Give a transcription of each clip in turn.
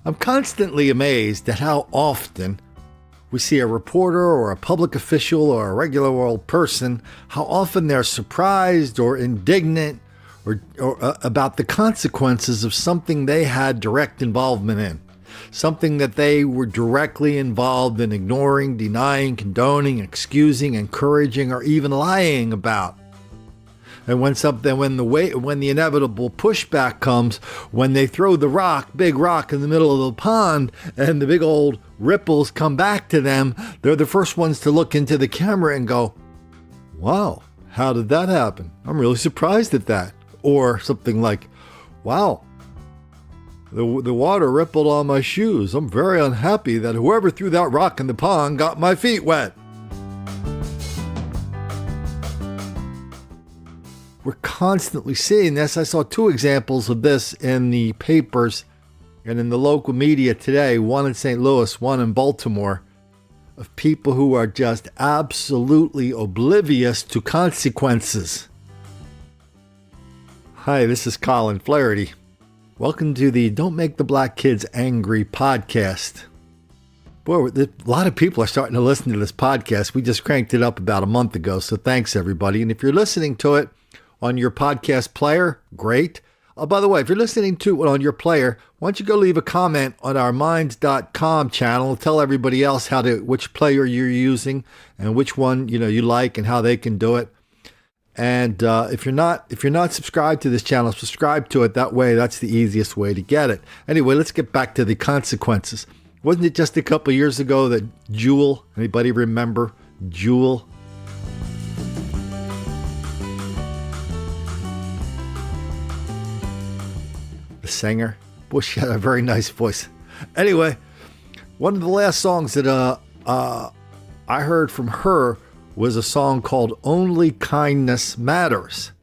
I'm constantly amazed at how often we see a reporter or a public official or a regular old person, how often they're surprised or indignant or about the consequences of something they had direct involvement in. Something that they were directly involved in ignoring, denying, condoning, excusing, encouraging, or even lying about. And when the inevitable pushback comes, when they throw the big rock in the middle of the pond, and the big old ripples come back to them, they're the first ones to look into the camera and go, "Wow, how did that happen? I'm really surprised at that." Or something like, "Wow, the water rippled on my shoes. I'm very unhappy that whoever threw that rock in the pond got my feet wet." We're constantly seeing this. I saw 2 examples of this in the papers and in the local media today, one in St. Louis, one in Baltimore, of people who are just absolutely oblivious to consequences. Hi, this is Colin Flaherty. Welcome to the Don't Make the Black Kids Angry podcast. Boy, a lot of people are starting to listen to this podcast. We just cranked it up about a month ago, so thanks everybody. And if you're listening to it on your podcast player, great. By the way, if you're listening to it on your player, why don't you go leave a comment on our minds.com channel. Tell everybody else which player you're using and which one you like and how they can do it. And if you're not subscribed to this channel, subscribe to it. That way, that's the easiest way to get it. Anyway, let's get back to the consequences. Wasn't it just a couple years ago that Jewel, anybody remember Jewel? The singer. Boy, she had a very nice voice. Anyway, one of the last songs that I heard from her was a song called "Only Kindness Matters."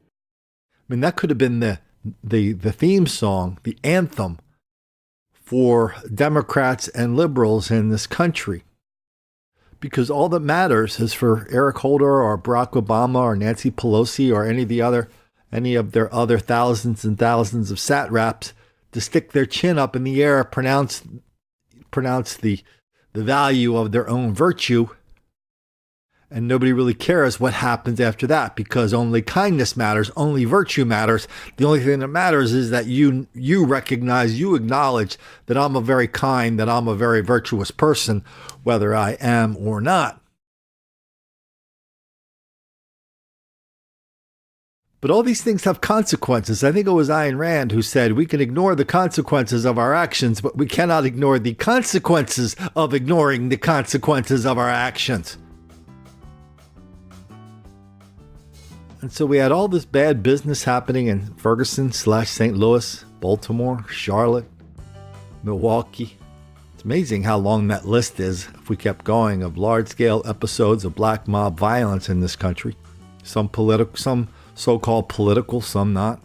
I mean, that could have been the theme song, the anthem for Democrats and liberals in this country. Because all that matters is for Eric Holder or Barack Obama or Nancy Pelosi or any of their other thousands and thousands of satraps to stick their chin up in the air, pronounce the value of their own virtue, and nobody really cares what happens after that, because only kindness matters, only virtue matters. The only thing that matters is that you recognize, you acknowledge that I'm a very kind, that I'm a very virtuous person, whether I am or not. But all these things have consequences. I think it was Ayn Rand who said we can ignore the consequences of our actions, but we cannot ignore the consequences of ignoring the consequences of our actions. And so we had all this bad business happening in Ferguson/St. Louis, Baltimore, Charlotte, Milwaukee. It's amazing how long that list is, if we kept going, of large-scale episodes of black mob violence in this country. Some so-called political, some not.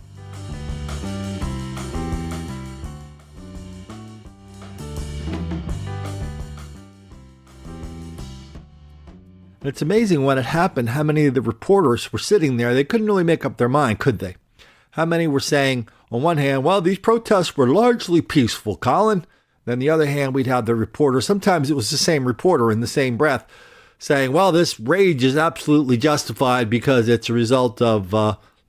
It's amazing when it happened how many of the reporters were sitting there. They couldn't really make up their mind, could they? How many were saying, on one hand, well, these protests were largely peaceful, Colin. Then the other hand, we'd have the reporter. Sometimes it was the same reporter in the same breath saying, well, this rage is absolutely justified because it's a result of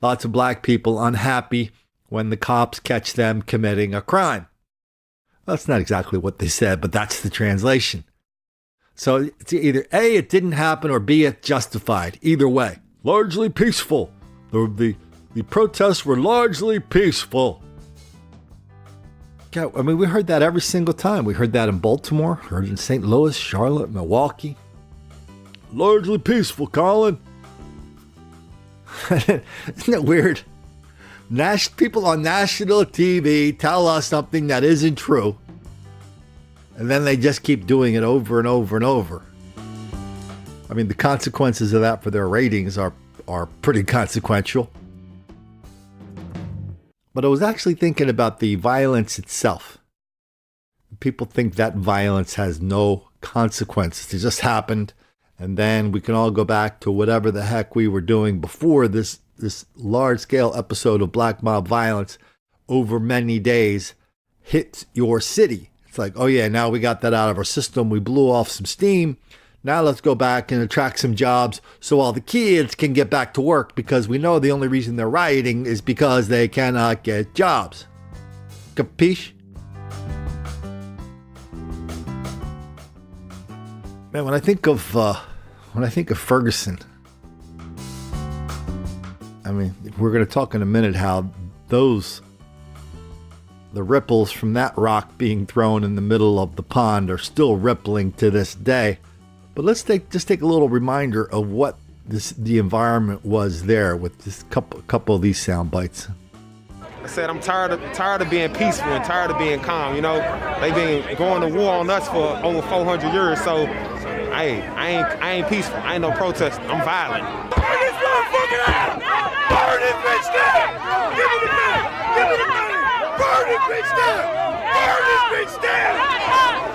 lots of black people unhappy when the cops catch them committing a crime. That's not exactly what they said, but that's the translation. So it's either A, it didn't happen, or B, it's justified. Either way, largely peaceful. The protests were largely peaceful. God, I mean, we heard that every single time. We heard that in Baltimore, heard it in St. Louis, Charlotte, Milwaukee. Largely peaceful, Colin. Isn't it weird? People on national TV tell us something that isn't true, and then they just keep doing it over and over and over. I mean, the consequences of that for their ratings are pretty consequential. But I was actually thinking about the violence itself. People think that violence has no consequences. It just happened, and then we can all go back to whatever the heck we were doing before this large-scale episode of black mob violence over many days hit your city. It's like, oh yeah, now we got that out of our system. We blew off some steam. Now let's go back and attract some jobs so all the kids can get back to work, because we know the only reason they're rioting is because they cannot get jobs. Capiche? Man, when I think of Ferguson, I mean, we're going to talk in a minute how the ripples from that rock being thrown in the middle of the pond are still rippling to this day. But let's just take a little reminder of what the environment was there with this couple of these sound bites. I said I'm tired of being peaceful and tired of being calm. You know, they've been going to war on us for over 400 years. So, hey, I ain't peaceful. I ain't no protest. I'm violent. Burn this motherfucker out! Burn this bitch down! Give me the money! Give me the money! Burn this bitch down! Burn this bitch down!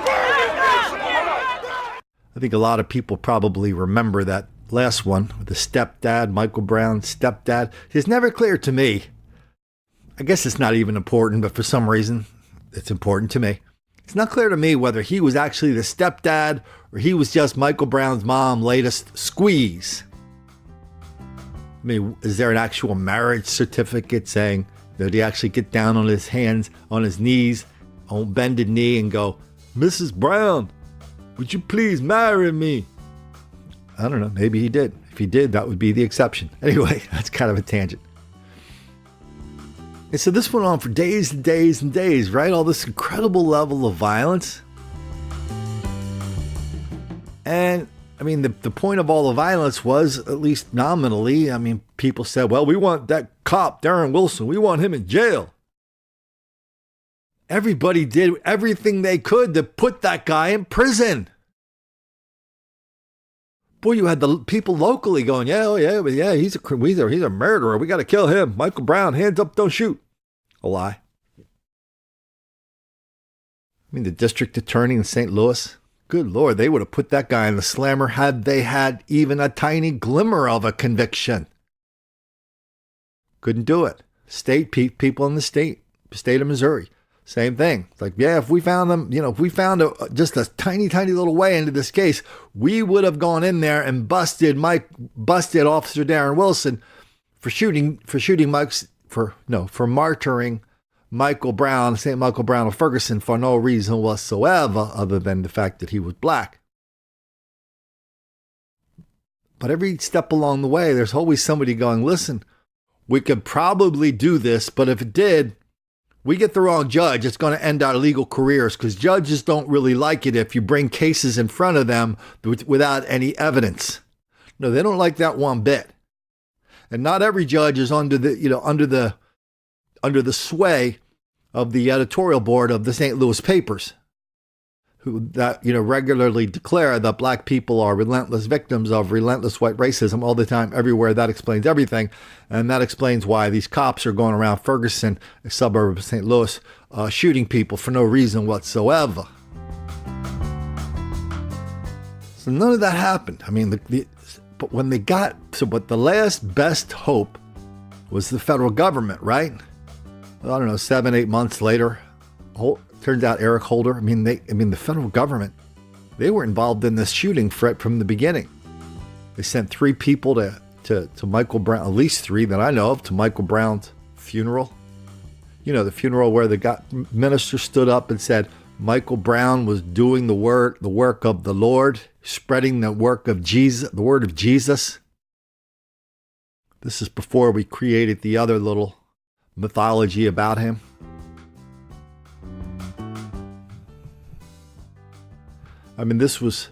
Burn this bitch down! I think a lot of people probably remember that last one with the stepdad, Michael Brown's stepdad. It's never clear to me. I guess it's not even important, but for some reason, it's important to me. It's not clear to me whether he was actually the stepdad or he was just Michael Brown's mom's latest squeeze. I mean, is there an actual marriage certificate saying, did he actually get down on his hands, on his knees, on bended knee and go, Mrs. Brown, would you please marry me? I don't know. Maybe he did. If he did, that would be the exception. Anyway, that's kind of a tangent. And so this went on for days and days and days, right? All this incredible level of violence. And I mean, the point of all the violence was, at least nominally, I mean, people said, well, we want that cop, Darren Wilson, we want him in jail. Everybody did everything they could to put that guy in prison. Boy, you had the people locally going, yeah, he's a murderer. We got to kill him. Michael Brown, hands up, don't shoot. A lie. I mean, the district attorney in St. Louis, good Lord, they would have put that guy in the slammer had they had even a tiny glimmer of a conviction. Couldn't do it. State people in the state of Missouri, same thing. It's like, yeah, if we found them, if we found just a tiny, tiny little way into this case, we would have gone in there and busted Officer Darren Wilson for martyring Michael Brown, St. Michael Brown of Ferguson, for no reason whatsoever other than the fact that he was black. But every step along the way, there's always somebody going, listen, we could probably do this, but if it did, we get the wrong judge, it's going to end our legal careers, because judges don't really like it if you bring cases in front of them without any evidence. No, they don't like that one bit. And not every judge is under the sway of the editorial board of the St. Louis papers, who regularly declare that black people are relentless victims of relentless white racism all the time, everywhere. That explains everything. And that explains why these cops are going around Ferguson, a suburb of St. Louis, shooting people for no reason whatsoever. So none of that happened. I mean, but the last best hope was the federal government, right? I don't know, 7-8 months later, turns out Eric Holder, the federal government, they were involved in this shooting from the beginning. They sent 3 people to Michael Brown, at least 3 that I know of, to Michael Brown's funeral. The funeral where the minister stood up and said Michael Brown was doing the work of the Lord, spreading the work of Jesus, the word of Jesus. This is before we created the other little mythology about him. I mean, this was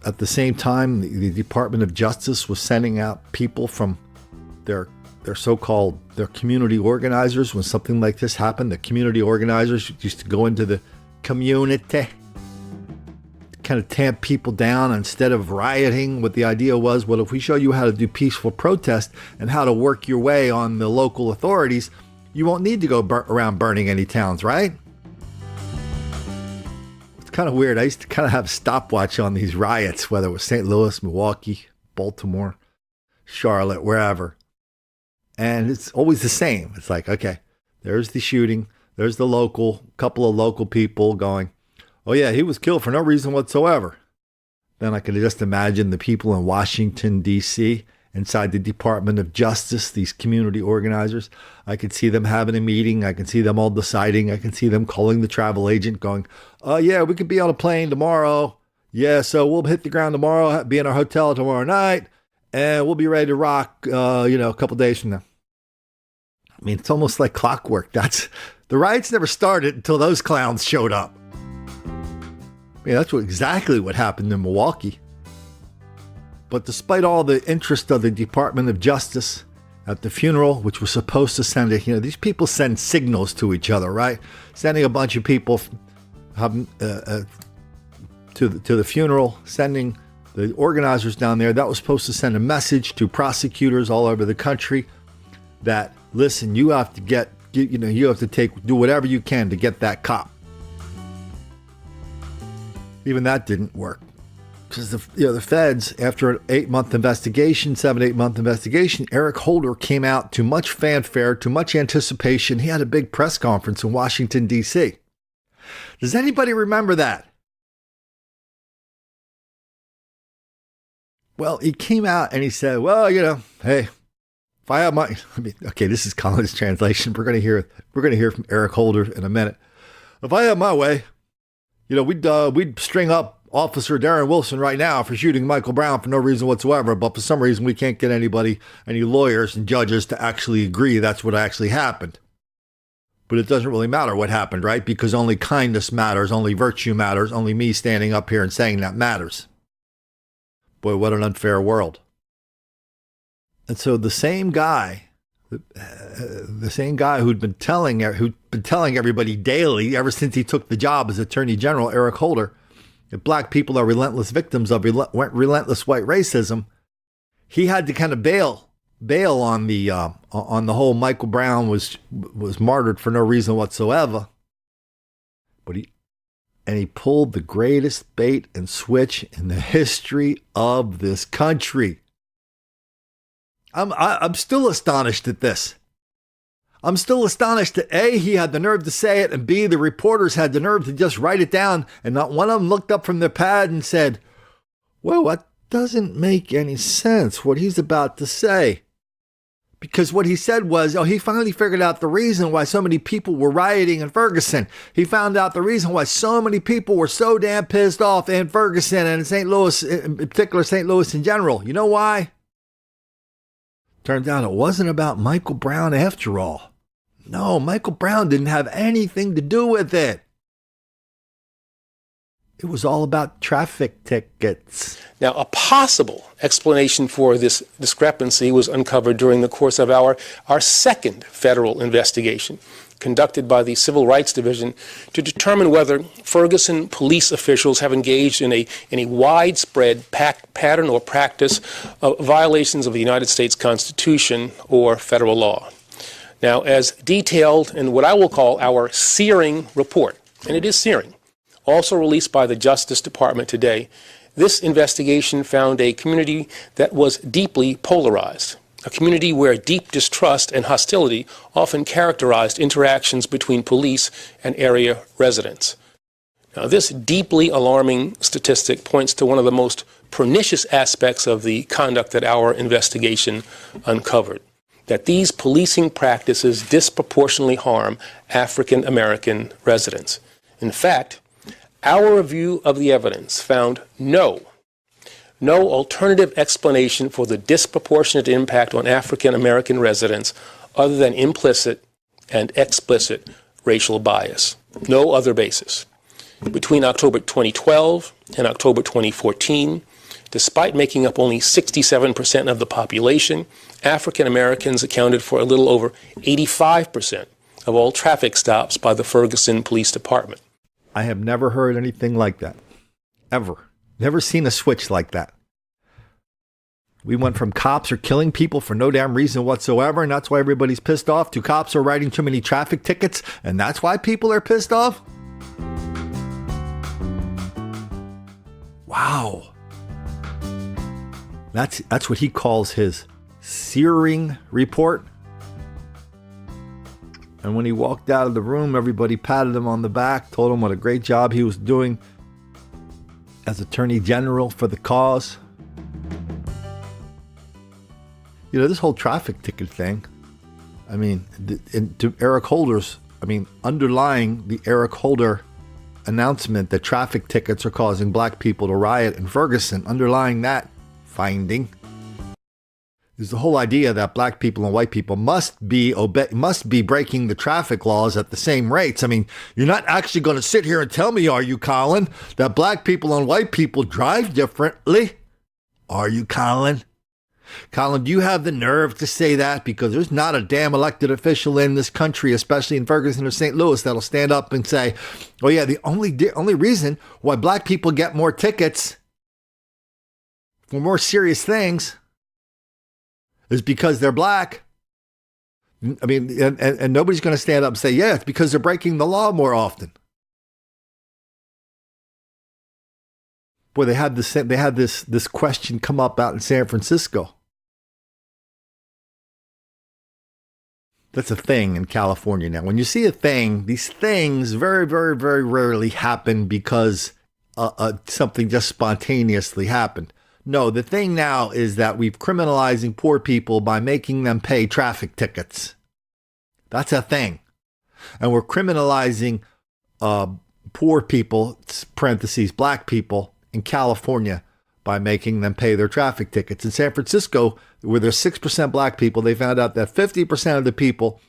at the same time the Department of Justice was sending out people from their so-called their community organizers. When something like this happened, the community organizers used to go into the community, kind of tamp people down instead of rioting. What the idea was, well, if we show you how to do peaceful protest and how to work your way on the local authorities, you won't need to go around burning any towns, right? Kind of weird. I used to kind of have a stopwatch on these riots, whether it was St. Louis, Milwaukee, Baltimore, Charlotte, wherever. And it's always the same. It's like, okay, there's the shooting. There's the couple of local people going, oh yeah, he was killed for no reason whatsoever. Then I can just imagine the people in Washington, D.C., inside the Department of Justice, these community organizers. I could see them having a meeting. I can see them all deciding. I can see them calling the travel agent going, oh yeah, we could be on a plane tomorrow. Yeah, so we'll hit the ground tomorrow, be in our hotel tomorrow night, and we'll be ready to rock, a couple days from now. I mean, it's almost like clockwork. The riots never started until those clowns showed up. I mean, that's exactly what happened in Milwaukee. But despite all the interest of the Department of Justice at the funeral, which was supposed to send these people send signals to each other, right? Sending a bunch of people to the funeral, sending the organizers down there. That was supposed to send a message to prosecutors all over the country that, listen, you have to do whatever you can to get that cop. Even that didn't work. Because the feds, after an 7-8 month investigation, Eric Holder came out to much fanfare, to much anticipation. He had a big press conference in Washington, D.C. Does anybody remember that? Well, he came out and he said, well, hey, if I have this is Colin's translation. We're going to hear from Eric Holder in a minute. If I had my way, we'd string up Officer Darren Wilson right now for shooting Michael Brown for no reason whatsoever, but for some reason we can't get any lawyers and judges to actually agree that's what actually happened. But it doesn't really matter what happened, right? Because only kindness matters, only virtue matters, only me standing up here and saying that matters. Boy, what an unfair world. And so the same guy who'd been telling everybody daily ever since he took the job as Attorney General, Eric Holder, that black people are relentless victims of relentless white racism, he had to kind of bail on the whole Michael Brown was martyred for no reason whatsoever. But he pulled the greatest bait and switch in the history of this country. I'm still astonished at this. I'm still astonished that A, he had the nerve to say it, and B, the reporters had the nerve to just write it down, and not one of them looked up from their pad and said, well, that doesn't make any sense, what he's about to say. Because what he said was, he finally figured out the reason why so many people were rioting in Ferguson. He found out the reason why so many people were so damn pissed off in Ferguson and in St. Louis, in particular St. Louis in general. You know why? Turns out it wasn't about Michael Brown after all. No, Michael Brown didn't have anything to do with it. It was all about traffic tickets. Now, a possible explanation for this discrepancy was uncovered during the course of our second federal investigation, conducted by the Civil Rights Division to determine whether Ferguson police officials have engaged in a widespread pattern or practice of violations of the United States Constitution or federal law. Now, as detailed in what I will call our searing report, and it is searing, also released by the Justice Department today, this investigation found a community that was deeply polarized, a community where deep distrust and hostility often characterized interactions between police and area residents. Now, this deeply alarming statistic points to one of the most pernicious aspects of the conduct that our investigation uncovered, that these policing practices disproportionately harm African American residents. In fact, our review of the evidence found no alternative explanation for the disproportionate impact on African American residents other than implicit and explicit racial bias. No other basis. Between October 2012 and October 2014, despite making up only 67% of the population, African Americans accounted for a little over 85% of all traffic stops by the Ferguson Police Department. I have never heard anything like that. Ever. Never seen a switch like that. We went from cops are killing people for no damn reason whatsoever, and that's why everybody's pissed off, to cops are writing too many traffic tickets, and that's why people are pissed off? Wow. That's what he calls his searing report. And when he walked out of the room, everybody patted him on the back, told him what a great job he was doing as Attorney General for the cause. You know, this whole traffic ticket thing, I mean, to Eric Holder's, underlying the Eric Holder announcement that traffic tickets are causing black people to riot in Ferguson, underlying that finding is the whole idea that black people and white people must be breaking the traffic laws at the same rates. I mean, you're not actually going to sit here and tell me, are you, Colin, that black people and white people drive differently? Are you, Colin? Colin, do you have the nerve to say that? Because there's not a damn elected official in this country, especially in Ferguson or St. Louis, that'll stand up and say, oh yeah, the only reason why black people get more tickets for more serious things is because they're black. I mean, and nobody's going to stand up and say, yeah, it's because they're breaking the law more often. Boy, they had this question come up out in San Francisco. That's a thing in California now. When you see a thing, these things very, very, very rarely happen because something just spontaneously happened. No, the thing now is that we've criminalizing poor people by making them pay traffic tickets. That's a thing. And we're criminalizing poor people, parentheses, black people, in California by making them pay their traffic tickets. In San Francisco, where there's 6% black people, they found out that 50% of the people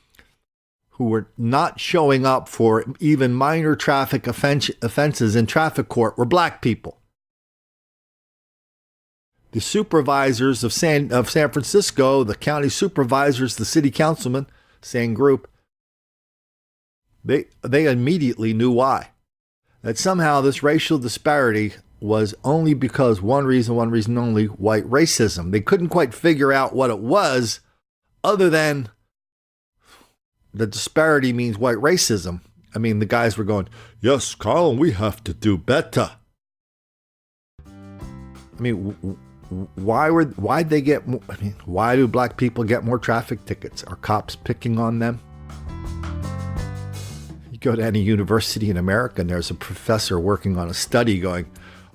who were not showing up for even minor traffic offenses in traffic court were black people. The supervisors of San Francisco, the county supervisors, the city councilmen, same group, they immediately knew why. That somehow this racial disparity was only because one reason only, white racism. They couldn't quite figure out what it was other than the disparity means white racism. I mean, the guys were going, yes, Colin, we have to do better. I mean, why do black people get more traffic tickets? Are cops picking on them? You go to any university in America and there's a professor working on a study going,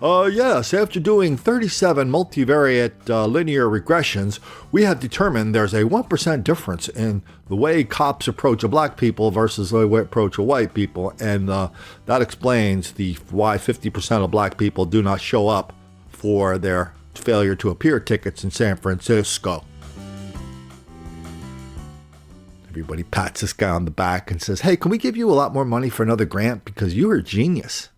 yes, after doing 37 multivariate linear regressions, we have determined there's a 1% difference in the way cops approach a black people versus the way they approach a white people. And that explains why 50% of black people do not show up for their failure to appear tickets in San Francisco. Everybody pats this guy on the back and says, hey, can we give you a lot more money for another grant because you're a genius?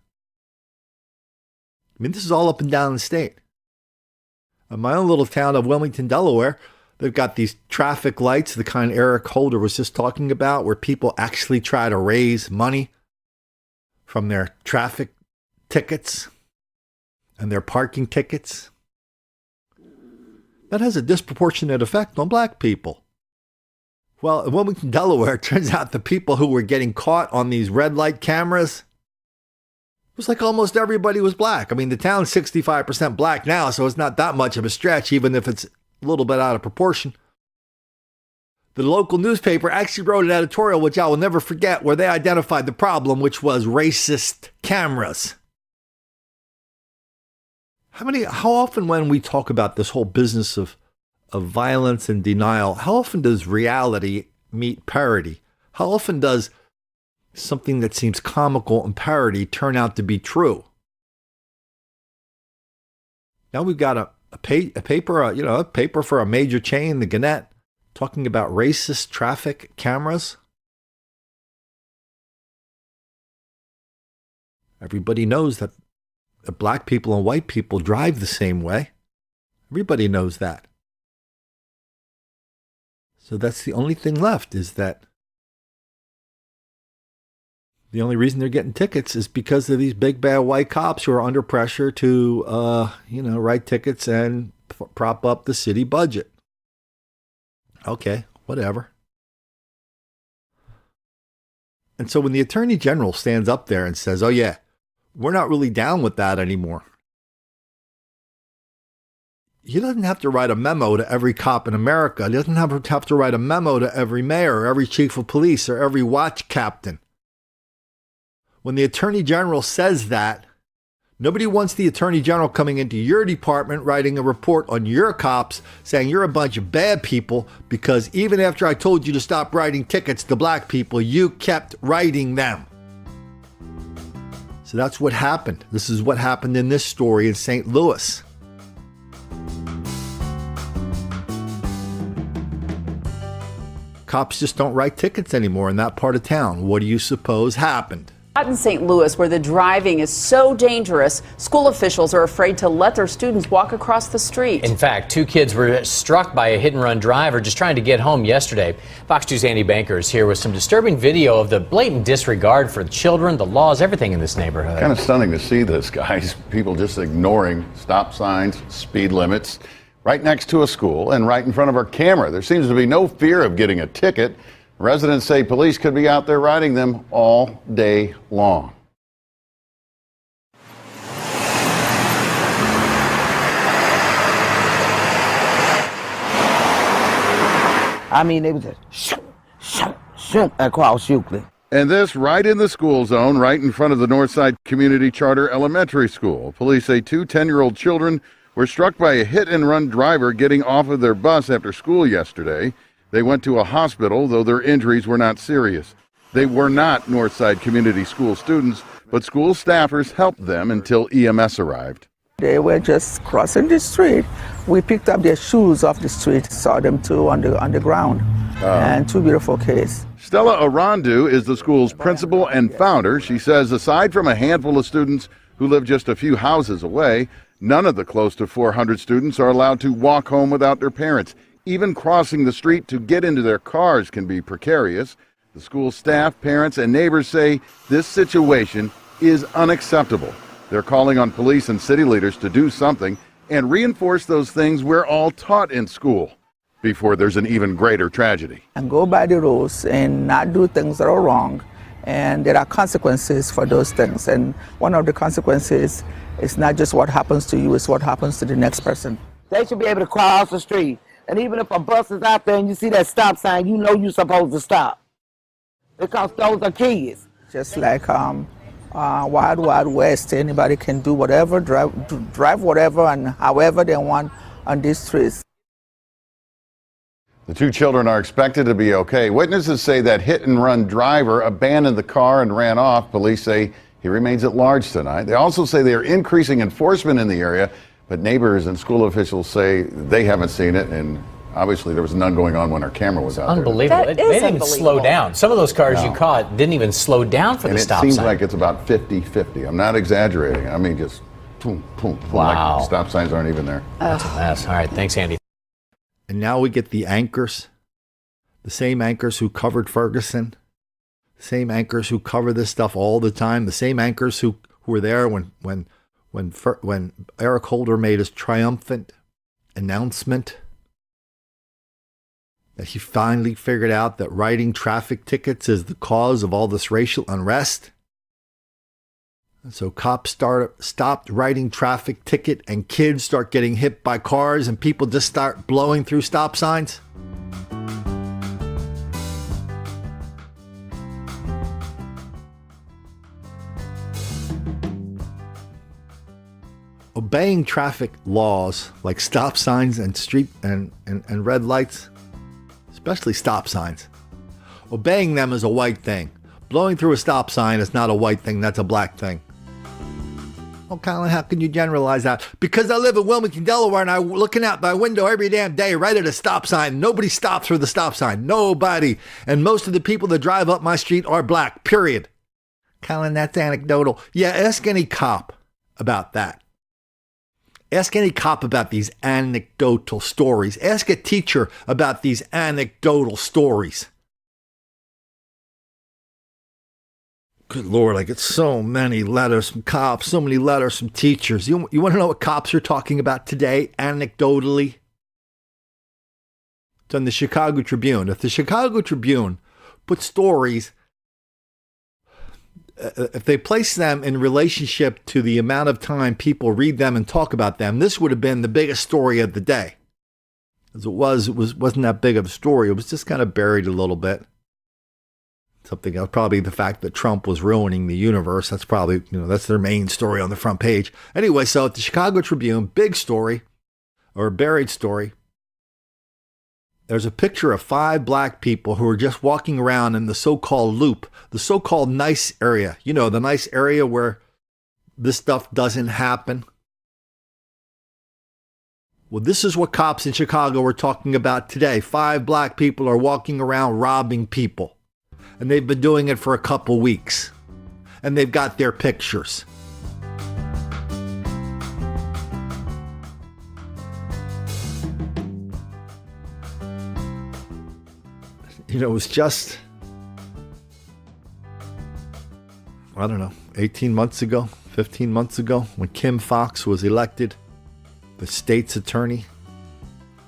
I mean, this is all up and down the state. In my own little town of Wilmington, Delaware, they've got these traffic lights, the kind Eric Holder was just talking about, where people actually try to raise money from their traffic tickets and their parking tickets. That has a disproportionate effect on black people. Well, in Wilmington, Delaware, it turns out the people who were getting caught on these red light cameras, it was like almost everybody was black. I mean, the town's 65% black now, so it's not that much of a stretch, even if it's a little bit out of proportion. The local newspaper actually wrote an editorial, which I will never forget, where they identified the problem, which was racist cameras. How often when we talk about this whole business of violence and denial, how often does reality meet parody? How often does something that seems comical and parody turn out to be true? Now we've got a paper for a major chain, the Gannett, talking about racist traffic cameras. Everybody knows that black people and white people drive the same way. Everybody knows that. So that's the only thing left, is that the only reason they're getting tickets is because of these big bad white cops who are under pressure to, write tickets and prop up the city budget. Okay, whatever. And so when the Attorney General stands up there and says, oh yeah, we're not really down with that anymore, he doesn't have to write a memo to every cop in America. He doesn't have to write a memo to every mayor, or every chief of police, or every watch captain. When the Attorney General says that, nobody wants the Attorney General coming into your department writing a report on your cops saying you're a bunch of bad people because even after I told you to stop writing tickets to black people, you kept writing them. So that's what happened. This is what happened in this story in St. Louis. Cops just don't write tickets anymore in that part of town. What do you suppose happened? In St. Louis, where the driving is so dangerous, school officials are afraid to let their students walk across the street. In fact, 2 kids were struck by a hit-and-run driver just trying to get home yesterday. Fox 2's Andy Banker is here with some disturbing video of the blatant disregard for the children, the laws, everything in this neighborhood. Kind of stunning to see this, guys. People just ignoring stop signs, speed limits, right next to a school and right in front of our camera. There seems to be no fear of getting a ticket. Residents say police could be out there writing them all day long. I mean, it was just shoot across Euclid. And this right in the school zone, right in front of the Northside Community Charter Elementary School. Police say 2 10-year-old children were struck by a hit-and-run driver getting off of their bus after school yesterday. They went to a hospital, though their injuries were not serious. They were not Northside Community School students, but school staffers helped them until EMS arrived. They were just crossing the street. We picked up their shoes off the street, saw them too on the ground, and 2 beautiful kids. Stella Arandu is the school's principal and founder. She says aside from a handful of students who live just a few houses away, none of the close to 400 students are allowed to walk home without their parents. Even crossing the street to get into their cars can be precarious. The school staff, parents, and neighbors say this situation is unacceptable. They're calling on police and city leaders to do something and reinforce those things we're all taught in school before there's an even greater tragedy. And go by the rules and not do things that are wrong. And there are consequences for those things. And one of the consequences is not just what happens to you, it's what happens to the next person. They should be able to cross the street. And even if a bus is out there and you see that stop sign, you know you're supposed to stop. Because those are kids. Just like Wild Wild West, anybody can do whatever, drive whatever and however they want on these streets. The 2 children are expected to be okay. Witnesses say that hit-and-run driver abandoned the car and ran off. Police say he remains at large tonight. They also say they are increasing enforcement in the area, but neighbors and school officials say they haven't seen it, and obviously there was none going on when our camera was out Unbelievable. That They is didn't even slow down. Some of those cars you caught didn't even slow down for there. the And it stop seems sign. like it's about 50-50. I'm not exaggerating. I mean, just boom, boom, boom. Wow. Like stop signs aren't even there. That's a mess. All right, thanks, Andy. And now we get the anchors, the same anchors who covered Ferguson, the same anchors who cover this stuff all the time, the same anchors who were there when Eric Holder made his triumphant announcement that he finally figured out that writing traffic tickets is the cause of all this racial unrest. And so cops stopped writing traffic ticket and kids start getting hit by cars and people just start blowing through stop signs. Obeying traffic laws like stop signs and street and red lights, especially stop signs, obeying them is a white thing. Blowing through a stop sign is not a white thing, that's a black thing. Oh, Colin, how can you generalize that? Because I live in Wilmington, Delaware, and I'm looking out my window every damn day right at a stop sign. Nobody stops for the stop sign. Nobody. And most of the people that drive up my street are black, period. Colin, that's anecdotal. Yeah, ask any cop about that. Ask any cop about these anecdotal stories. Ask a teacher about these anecdotal stories. Good Lord, I get so many letters from cops, so many letters from teachers. You want to know what cops are talking about today, anecdotally? It's on the Chicago Tribune. If the Chicago Tribune put stories if they place them in relationship to the amount of time people read them and talk about them, this would have been the biggest story of the day. As it wasn't that big of a story. It was just kind of buried a little bit. Something else, probably the fact that Trump was ruining the universe. That's probably, that's their main story on the front page. Anyway, so at the Chicago Tribune, big story, or buried story, there's a picture of 5 black people who are just walking around in the so-called loop, the so-called nice area. The nice area where this stuff doesn't happen. Well, this is what cops in Chicago are talking about today. 5 black people are walking around robbing people. And they've been doing it for a couple weeks. And they've got their pictures. It was just, 18 months ago, 15 months ago, when Kim Foxx was elected the state's attorney,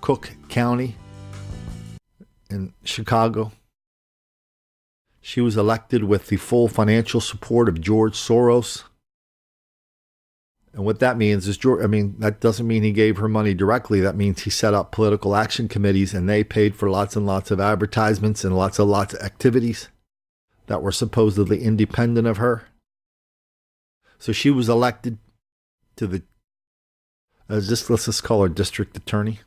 Cook County in Chicago. She was elected with the full financial support of George Soros. And what that means is, that doesn't mean he gave her money directly. That means he set up political action committees and they paid for lots and lots of advertisements and lots of activities that were supposedly independent of her. So she was elected to let's just call her district attorney.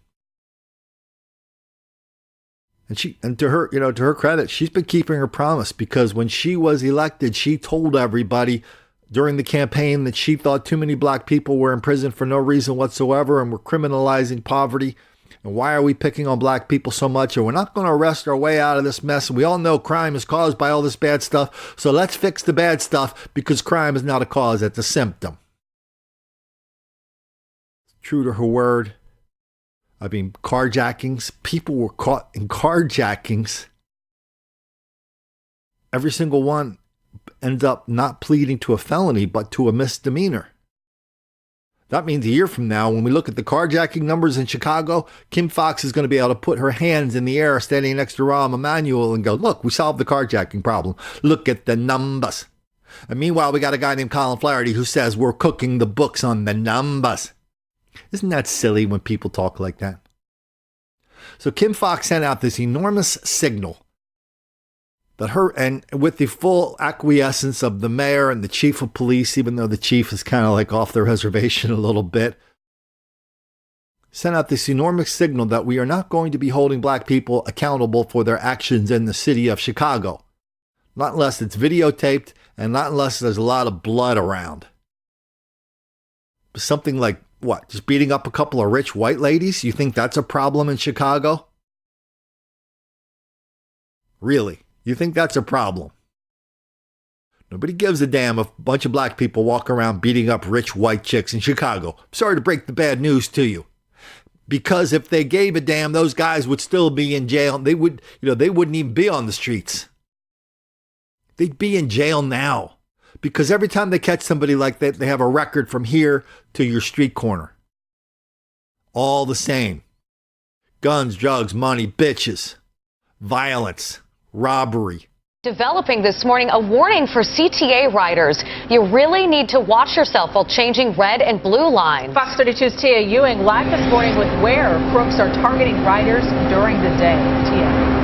And to her credit, she's been keeping her promise, because when she was elected, she told everybody during the campaign that she thought too many black people were in prison for no reason whatsoever and were criminalizing poverty. And why are we picking on black people so much? And we're not going to arrest our way out of this mess. And we all know crime is caused by all this bad stuff. So let's fix the bad stuff, because crime is not a cause, it's a symptom. True to her word. Carjackings. People were caught in carjackings. Every single one ends up not pleading to a felony, but to a misdemeanor. That means a year from now, when we look at the carjacking numbers in Chicago, Kim Foxx is going to be able to put her hands in the air standing next to Rahm Emanuel and go, look, we solved the carjacking problem. Look at the numbers. And meanwhile, we got a guy named Colin Flaherty who says we're cooking the books on the numbers. Isn't that silly when people talk like that? So Kim Foxx sent out this enormous signal that and with the full acquiescence of the mayor and the chief of police, even though the chief is kind of like off the reservation a little bit, sent out this enormous signal that we are not going to be holding black people accountable for their actions in the city of Chicago. Not unless it's videotaped and not unless there's a lot of blood around. But something like, what, just beating up a couple of rich white ladies? You think that's a problem in Chicago? Really? You think that's a problem? Nobody gives a damn if a bunch of black people walk around beating up rich white chicks in Chicago. Sorry to break the bad news to you. Because if they gave a damn, those guys would still be in jail. They wouldn't even be on the streets. They'd be in jail now. Because every time they catch somebody like that, they have a record from here to your street corner. All the same. Guns, drugs, money, bitches, violence, robbery. Developing this morning, a warning for CTA riders. You really need to watch yourself while changing red and blue lines. Fox 32's Tia Ewing live this morning with where crooks are targeting riders during the day. Tia.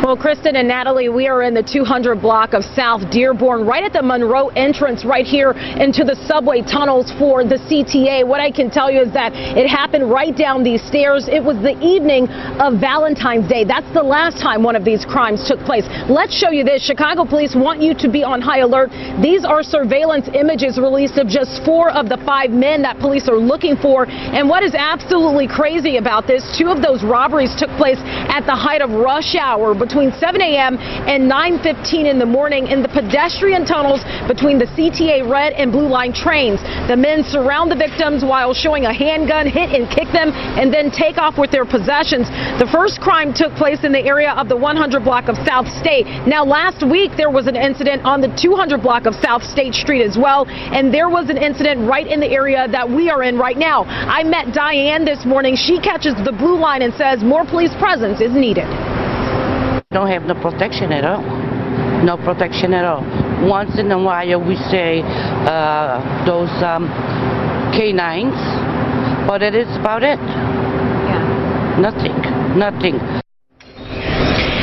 Well, Kristen and Natalie, we are in the 200 block of South Dearborn, right at the Monroe entrance, right here into the subway tunnels for the CTA. What I can tell you is that it happened right down these stairs. It was the evening of Valentine's Day. That's the last time one of these crimes took place. Let's show you this. Chicago police want you to be on high alert. These are surveillance images released of just 4 of the 5 men that police are looking for. And what is absolutely crazy about this, 2 of those robberies took place at the height of rush hour between 7 a.m. and 9:15 in the morning in the pedestrian tunnels between the CTA red and blue line trains. The men surround the victims while showing a handgun, hit and kick them, and then take off with their possessions. The first crime took place in the area of the 100 block of South State. Now, last week there was an incident on the 200 block of South State Street as well, and there was an incident right in the area that we are in right now. I met Diane this morning. She catches the blue line and says more police presence is needed. Don't have no protection at all. No protection at all. Once in a while we say those canines, but it is about it. Yeah. Nothing.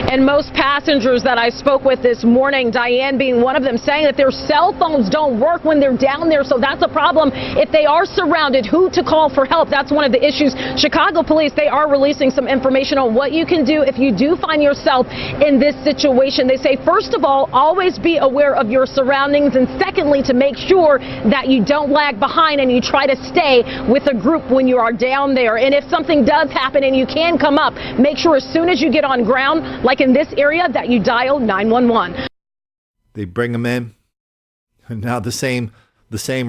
And most passengers that I spoke with this morning, Diane being one of them, saying that their cell phones don't work when they're down there. So that's a problem. If they are surrounded, who to call for help? That's one of the issues. Chicago police, they are releasing some information on what you can do if you do find yourself in this situation. They say, first of all, always be aware of your surroundings. And secondly, to make sure that you don't lag behind and you try to stay with a group when you are down there. And if something does happen and you can come up, make sure as soon as you get on ground, like in this area, that you dial 911. They bring them in, and now the same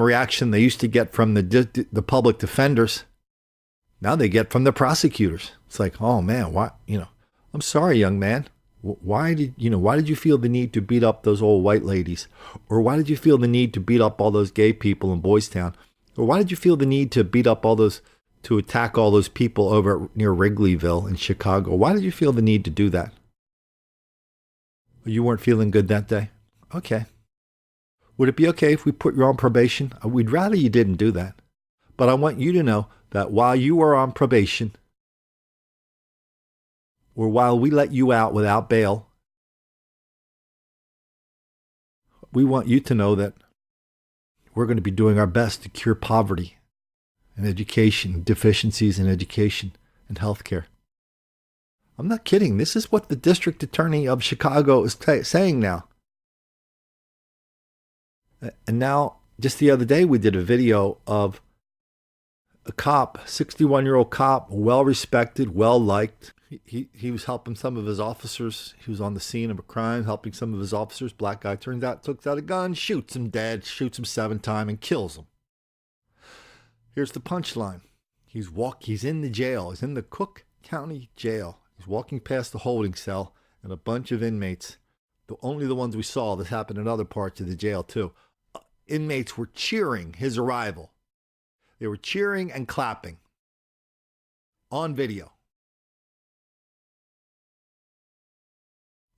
reaction they used to get from the public defenders, now they get from the prosecutors. It's like, oh man, why? I'm sorry, young man. Why did you feel the need to beat up those old white ladies, or why did you feel the need to beat up all those gay people in Boys Town, or why did you feel the need to beat up to attack all those people over near Wrigleyville in Chicago? Why did you feel the need to do that? You weren't feeling good that day? Okay. Would it be okay if we put you on probation? We'd rather you didn't do that. But I want you to know that while you were on probation, or while we let you out without bail, we want you to know that we're going to be doing our best to cure poverty and education, deficiencies in education and healthcare. I'm not kidding. This is what the district attorney of Chicago is saying now. And now, just the other day, we did a video of a cop, 61-year-old cop, well-respected, well-liked. He was helping some of his officers. He was on the scene of a crime, helping some of his officers. Black guy turns out, takes out a gun, shoots him dead, shoots him 7 times, and kills him. Here's the punchline. He's in the jail. He's in the Cook County Jail. He's walking past the holding cell, and a bunch of inmates, only the ones we saw, this happened in other parts of the jail too, inmates were cheering his arrival. They were cheering and clapping on video.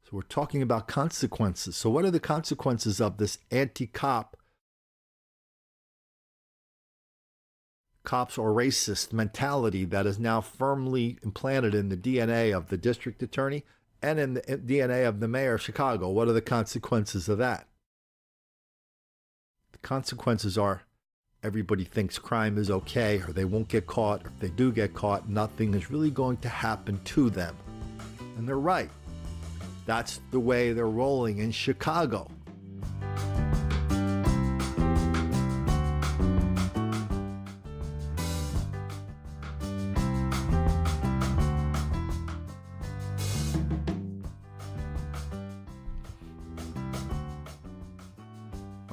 So we're talking about consequences. So what are the consequences of this anti-cop, cops are racist mentality that is now firmly implanted in the DNA of the district attorney and in the DNA of the mayor of Chicago? What are the consequences of that? The consequences are everybody thinks crime is okay, or they won't get caught, or if they do get caught, nothing is really going to happen to them. And they're right. That's the way they're rolling in Chicago.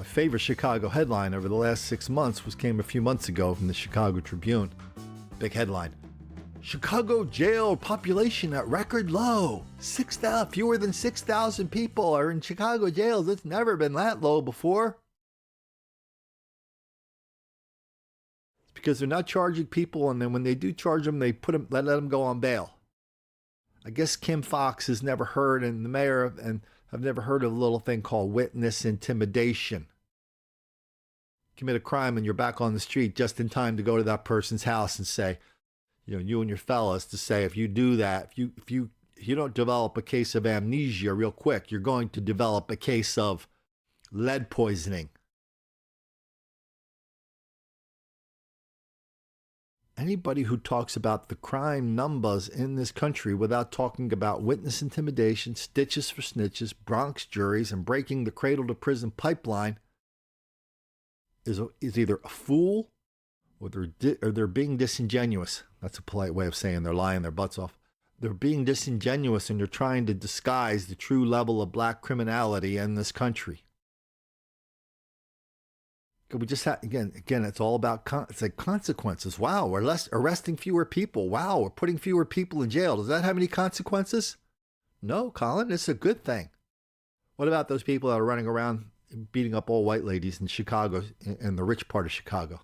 Favorite Chicago headline over the last 6 months came a few months ago from the Chicago Tribune. Big headline: Chicago jail population at record low. Fewer than 6,000 people are in Chicago jails. It's never been that low before. It's because they're not charging people, and then when they do charge them, they let them go on bail. I guess Kim Foxx has never heard, and the mayor and have never heard of a little thing called witness intimidation. Commit a crime and you're back on the street just in time to go to that person's house and say, you and your fellas, to say, if you do that, if you don't develop a case of amnesia real quick, you're going to develop a case of lead poisoning. Anybody who talks about the crime numbers in this country without talking about witness intimidation, stitches for snitches, Bronx juries, and breaking the cradle to prison pipeline is either a fool or they're being disingenuous. That's a polite way of saying they're lying their butts off. They're being disingenuous, and they're trying to disguise the true level of black criminality in this country. We just again, it's all about it's like consequences. Wow, we're arresting fewer people. Wow, we're putting fewer people in jail. Does that have any consequences? No, Colin, it's a good thing. What about those people that are running around beating up old white ladies in Chicago, in the rich part of Chicago?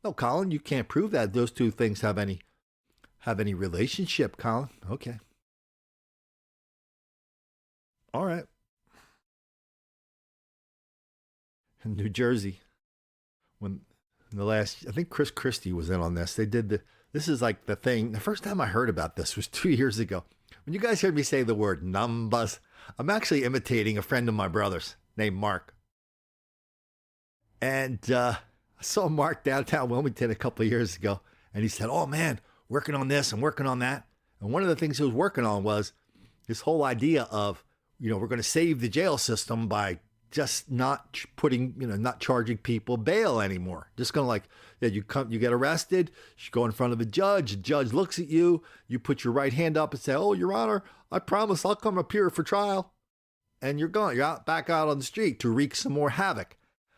No, Colin, you can't prove that those two things have any relationship, Colin. Okay. All right. in New Jersey. When in the last, I think Chris Christie was in on this. They did this is like the thing. The first time I heard about this was 2 years ago. When you guys heard me say the word numbers, I'm actually imitating a friend of my brother's named Mark. And I saw Mark downtown Wilmington a couple of years ago, and he said, "Oh man, working on this and working on that." And one of the things he was working on was this whole idea of, we're going to save the jail system by just not not charging people bail anymore. Just going to you get arrested, you go in front of a judge, the judge looks at you, you put your right hand up and say, "Oh, Your Honor, I promise I'll come up here for trial." And you're gone. You're back out on the street to wreak some more havoc.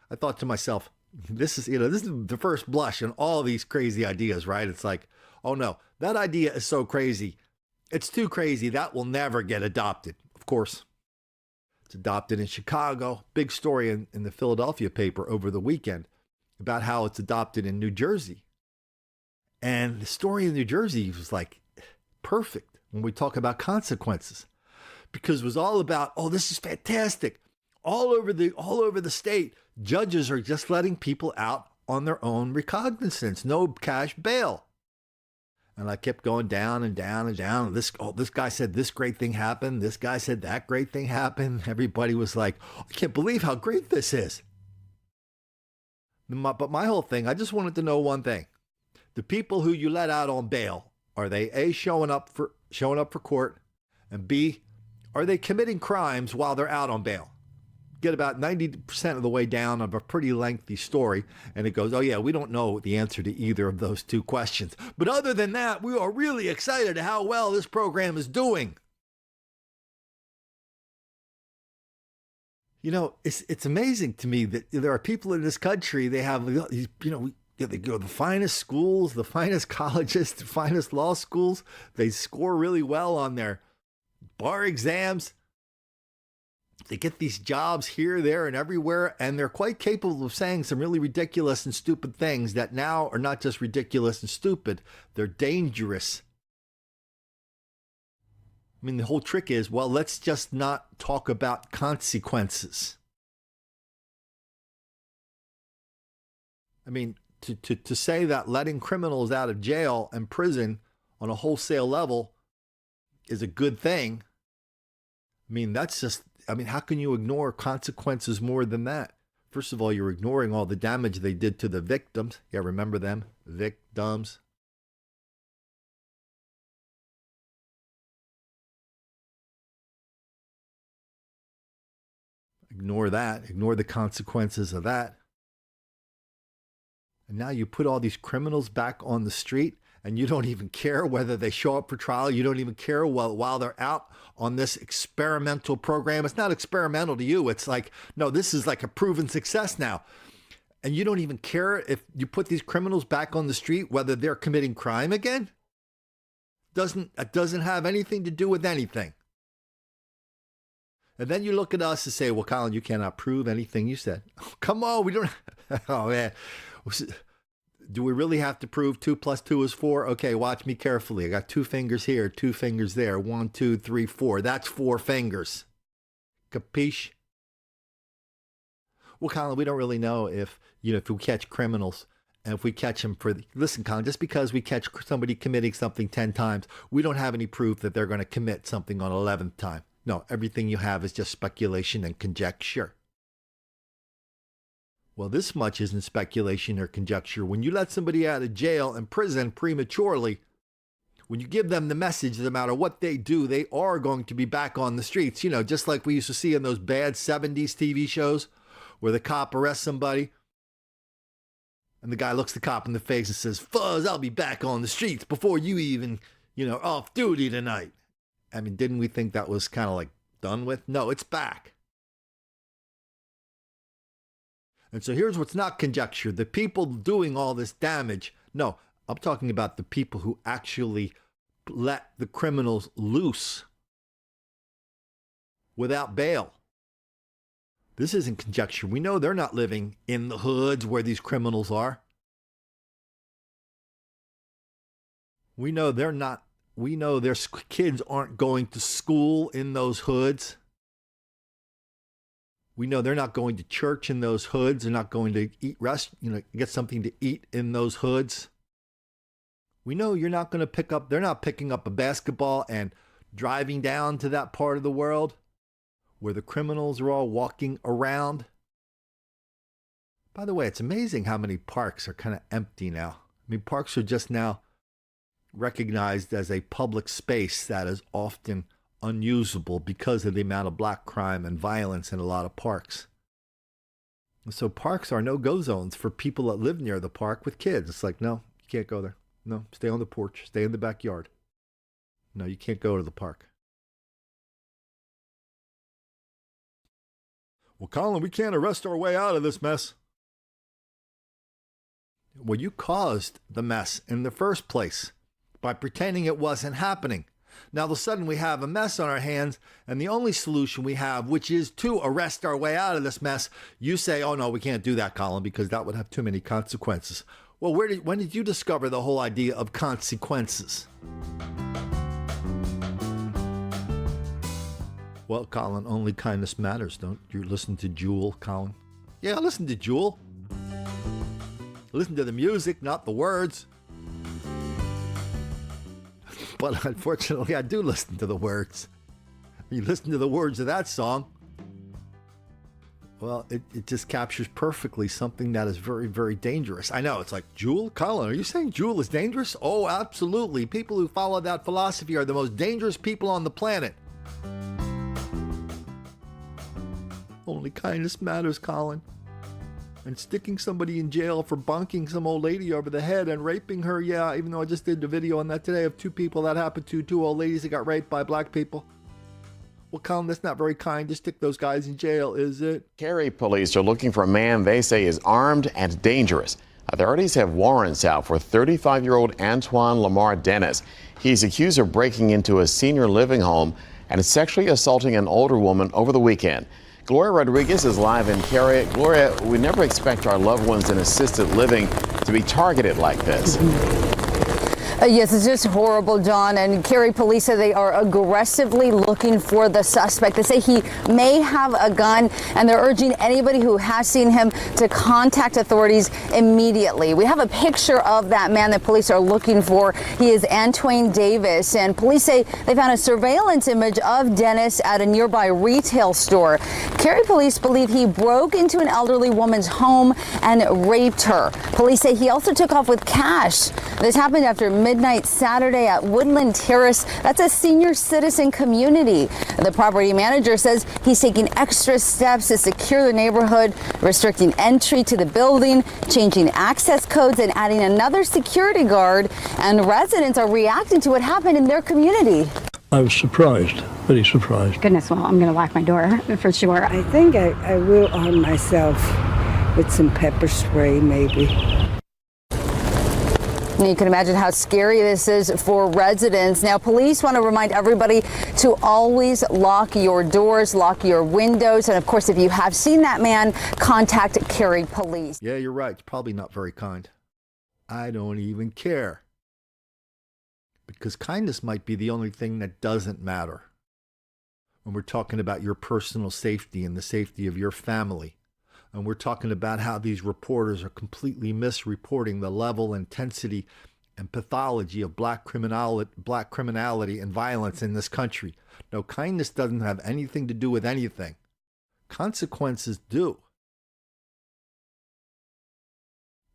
I thought to myself, this is the first blush in all these crazy ideas, right? It's like, oh no, that idea is so crazy. It's too crazy. That will never get adopted. Of course, it's adopted in Chicago. Big story in the Philadelphia paper over the weekend about how it's adopted in New Jersey. And the story in New Jersey was like perfect when we talk about consequences, because it was all about, oh, this is fantastic. All over the state, judges are just letting people out on their own recognizance, no cash bail. And I kept going down and down and down. This guy said this great thing happened. This guy said that great thing happened. Everybody was like, I can't believe how great this is. But my whole thing, I just wanted to know one thing. The people who you let out on bail, are they A, showing up for court, and B, are they committing crimes while they're out on bail? Get about 90% of the way down of a pretty lengthy story, and it goes, oh yeah, we don't know the answer to either of those two questions. But other than that, we are really excited how well this program is doing. It's amazing to me that there are people in this country, they have, they go to the finest schools, the finest colleges, the finest law schools. They score really well on their bar exams. They get these jobs here, there, and everywhere, and they're quite capable of saying some really ridiculous and stupid things that now are not just ridiculous and stupid, they're dangerous. I mean, the whole trick is, well, let's just not talk about consequences. I mean, to say that letting criminals out of jail and prison on a wholesale level is a good thing, I mean, how can you ignore consequences more than that? First of all, you're ignoring all the damage they did to the victims. Yeah, remember them? Victims. Ignore that. Ignore the consequences of that. And now you put all these criminals back on the street, and you don't even care whether they show up for trial. You don't even care while they're out on this experimental program. It's not experimental to you. It's like, no, this is like a proven success now. And you don't even care if you put these criminals back on the street, whether they're committing crime again. It doesn't have anything to do with anything. And then you look at us and say, well, Colin, you cannot prove anything you said. Oh, come on, we don't. Oh, man. Do we really have to prove 2 + 2 is 4? Okay, watch me carefully. I got 2 fingers here, 2 fingers there. 1, 2, 3, 4. That's 4 fingers. Capiche? Well, Colin, we don't really know if we catch criminals and if we catch them listen, Colin, just because we catch somebody committing something 10 times, we don't have any proof that they're going to commit something on 11th time. No, everything you have is just speculation and conjecture. Well, this much isn't speculation or conjecture. When you let somebody out of jail and prison prematurely, when you give them the message that no matter what they do, they are going to be back on the streets, just like we used to see in those bad 70s TV shows where the cop arrests somebody and the guy looks the cop in the face and says, "Fuzz, I'll be back on the streets before you even, off duty tonight." I mean, didn't we think that was kind of like done with? No, it's back. And so here's what's not conjecture. The people doing all this damage, no, I'm talking about the people who actually let the criminals loose without bail. This isn't conjecture. We know they're not living in the hoods where these criminals are. We know they're not. We know their kids aren't going to school in those hoods. We know they're not going to church in those hoods. They're not going to get something to eat in those hoods. We know they're not picking up a basketball and driving down to that part of the world where the criminals are all walking around. By the way, it's amazing how many parks are kind of empty now. I mean, parks are just now recognized as a public space that is often unusable because of the amount of black crime and violence in a lot of parks. So parks are no-go zones for people that live near the park with kids. It's like, no, you can't go there. No, stay on the porch. Stay in the backyard. No, you can't go to the park. Well, Colin, we can't arrest our way out of this mess. Well, you caused the mess in the first place by pretending it wasn't happening. Now, all of a sudden, we have a mess on our hands, and the only solution we have, which is to arrest our way out of this mess, you say, oh, no, we can't do that, Colin, because that would have too many consequences. Well, when did you discover the whole idea of consequences? Well, Colin, only kindness matters. Don't you listen to Jewel, Colin? Yeah, I listen to Jewel. Listen to the music, not the words. But unfortunately, I do listen to the words. When you listen to the words of that song, well, it just captures perfectly something that is very, very dangerous. I know, it's like, Jewel? Colin, are you saying Jewel is dangerous? Oh, absolutely. People who follow that philosophy are the most dangerous people on the planet. Only kindness matters, Colin. And sticking somebody in jail for bonking some old lady over the head and raping her, yeah, even though I just did the video on that today of two people that happened to, two old ladies that got raped by black people. Well, Colin, that's not very kind to stick those guys in jail, is it? Cary police are looking for a man they say is armed and dangerous. Authorities have warrants out for 35-year-old Antoine Lamar Dennis. He's accused of breaking into a senior living home and sexually assaulting an older woman over the weekend. Gloria Rodriguez is live in Cary. Gloria, we never expect our loved ones in assisted living to be targeted like this. Yes, it's just horrible, John. And Cary police say they are aggressively looking for the suspect. They say he may have a gun, and they're urging anybody who has seen him to contact authorities immediately. We have a picture of that man that police are looking for. He is Antoine Davis, and police say they found a surveillance image of Dennis at a nearby retail store. Cary police believe he broke into an elderly woman's home and raped her. Police say he also took off with cash. This happened after midnight Saturday at Woodland Terrace. That's a senior citizen community. The property manager says he's taking extra steps to secure the neighborhood, restricting entry to the building, changing access codes, and adding another security guard. And residents are reacting to what happened in their community. I was surprised, very surprised. Goodness, well, I'm going to lock my door for sure. I think I will arm myself with some pepper spray, maybe. You can imagine how scary this is for residents. Now, police want to remind everybody to always lock your doors, lock your windows. And of course, if you have seen that man, contact Cary police. Yeah, you're right. It's probably not very kind. I don't even care. Because kindness might be the only thing that doesn't matter when we're talking about your personal safety and the safety of your family. And we're talking about how these reporters are completely misreporting the level, intensity, and pathology of black criminality and violence in this country. No, kindness doesn't have anything to do with anything. Consequences do.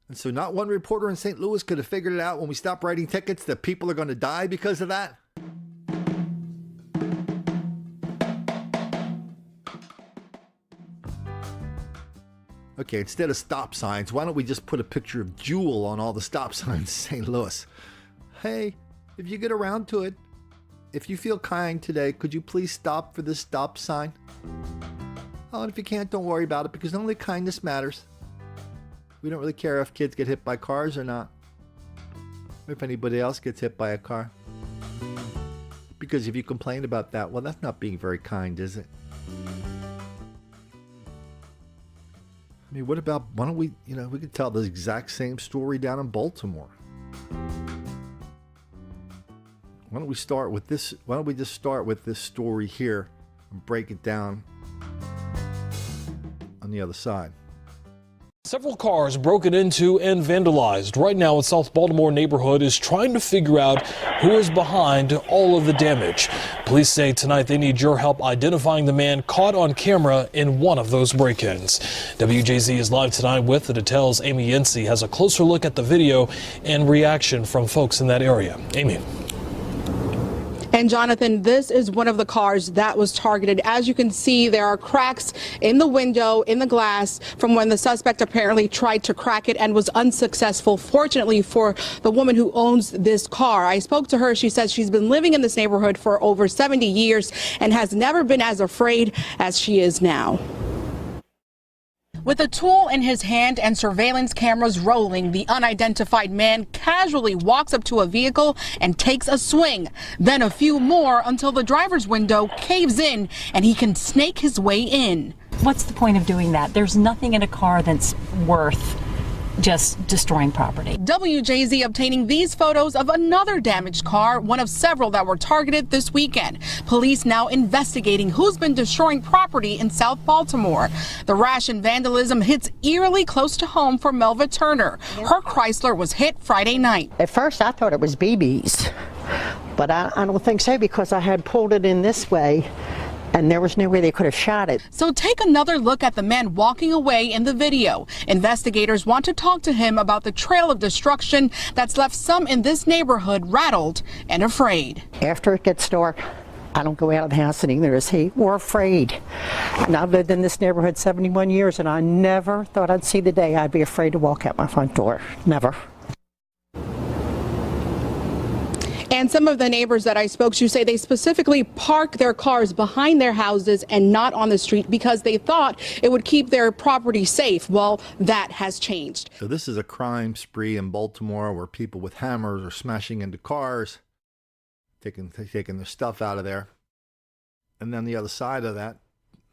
And so not one reporter in St. Louis could have figured it out when we stopped writing tickets that people are going to die because of that. Okay, instead of stop signs, why don't we just put a picture of Jewel on all the stop signs in St. Louis? Hey, if you get around to it, if you feel kind today, could you please stop for this stop sign? Oh, and if you can't, don't worry about it, because only kindness matters. We don't really care if kids get hit by cars or not, or if anybody else gets hit by a car. Because if you complain about that, well, that's not being very kind, is it? I mean, what about, why don't we, we could tell the exact same story down in Baltimore. Why don't we start with this? Why don't we just start with this story here and break it down? on the other side. Several cars broken into and vandalized. Right now, a South Baltimore neighborhood is trying to figure out who is behind all of the damage. Police say tonight they need your help identifying the man caught on camera in one of those break-ins. WJZ is live tonight with the details. Amy Yancey has a closer look at the video and reaction from folks in that area. Amy. And Jonathan, this is one of the cars that was targeted. As you can see, there are cracks in the window, in the glass, from when the suspect apparently tried to crack it and was unsuccessful. Fortunately for the woman who owns this car, I spoke to her. She says she's been living in this neighborhood for over 70 years and has never been as afraid as she is now. With a tool in his hand and surveillance cameras rolling, the unidentified man casually walks up to a vehicle and takes a swing, then a few more until the driver's window caves in and he can snake his way in. What's the point of doing that? There's nothing in a car that's worth just destroying property. WJZ obtaining these photos of another damaged car, one of several that were targeted this weekend. Police now investigating who's been destroying property in South Baltimore. The rash and vandalism hits eerily close to home for Melva Turner. Her Chrysler was hit Friday night. At first I thought it was BB's, but I don't think so, because I had pulled it in this way and there was no way they could have shot it. So take another look at the man walking away in the video. Investigators want to talk to him about the trail of destruction that's left some in this neighborhood rattled and afraid. After it gets dark, I don't go out of the house, and neither is he. We're afraid. And I've lived in this neighborhood 71 years, and I never thought I'd see the day I'd be afraid to walk out my front door. Never. And some of the neighbors that I spoke to say they specifically park their cars behind their houses and not on the street because they thought it would keep their property safe. Well, that has changed. So this is a crime spree in Baltimore where people with hammers are smashing into cars, taking their stuff out of there. And then the other side of that,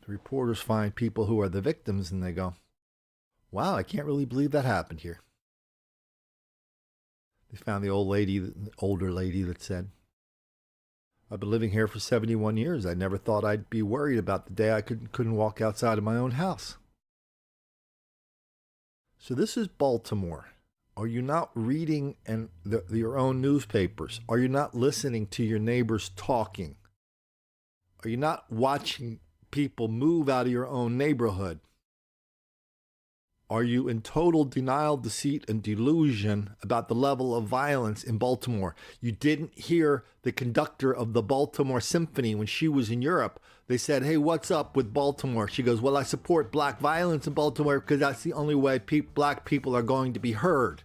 the reporters find people who are the victims and they go, wow, I can't really believe that happened here. They found the older lady that said, I've been living here for 71 years. I never thought I'd be worried about the day I couldn't walk outside of my own house. So this is Baltimore. Are you not reading your own newspapers? Are you not listening to your neighbors talking? Are you not watching people move out of your own neighborhood? Are you in total denial, deceit, and delusion about the level of violence in Baltimore? You didn't hear the conductor of the Baltimore Symphony when she was in Europe. They said, hey, what's up with Baltimore? She goes, well, I support black violence in Baltimore because that's the only way black people are going to be heard.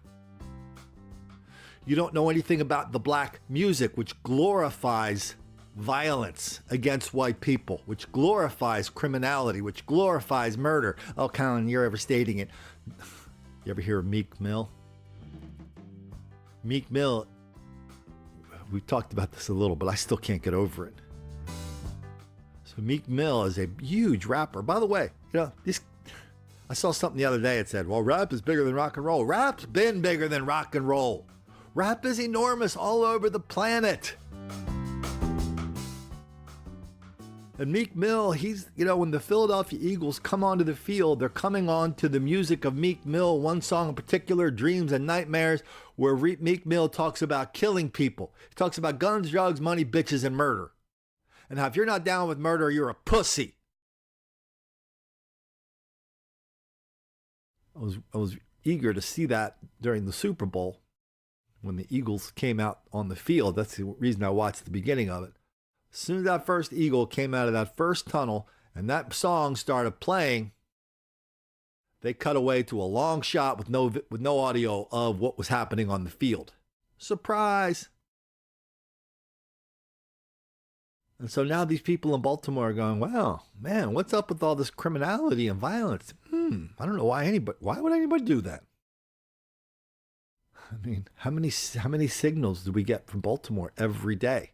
You don't know anything about the black music, which glorifies violence against white people, which glorifies criminality, which glorifies murder. Oh, Colin, you're overstating it. You ever hear of Meek Mill? Meek Mill, we talked about this a little, but I still can't get over it. So Meek Mill is a huge rapper. By the way, I saw something the other day. It said, well, rap is bigger than rock and roll. Rap's been bigger than rock and roll. Rap is enormous all over the planet. And Meek Mill, he's, when the Philadelphia Eagles come onto the field, they're coming on to the music of Meek Mill, one song in particular, Dreams and Nightmares, where Meek Mill talks about killing people. He talks about guns, drugs, money, bitches, and murder. And how if you're not down with murder, you're a pussy. I was eager to see that during the Super Bowl when the Eagles came out on the field. That's the reason I watched the beginning of it. As soon as that first eagle came out of that first tunnel and that song started playing, they cut away to a long shot with no audio of what was happening on the field. Surprise! And so now these people in Baltimore are going, wow, man, what's up with all this criminality and violence? I don't know why would anybody do that? I mean, how many signals do we get from Baltimore every day?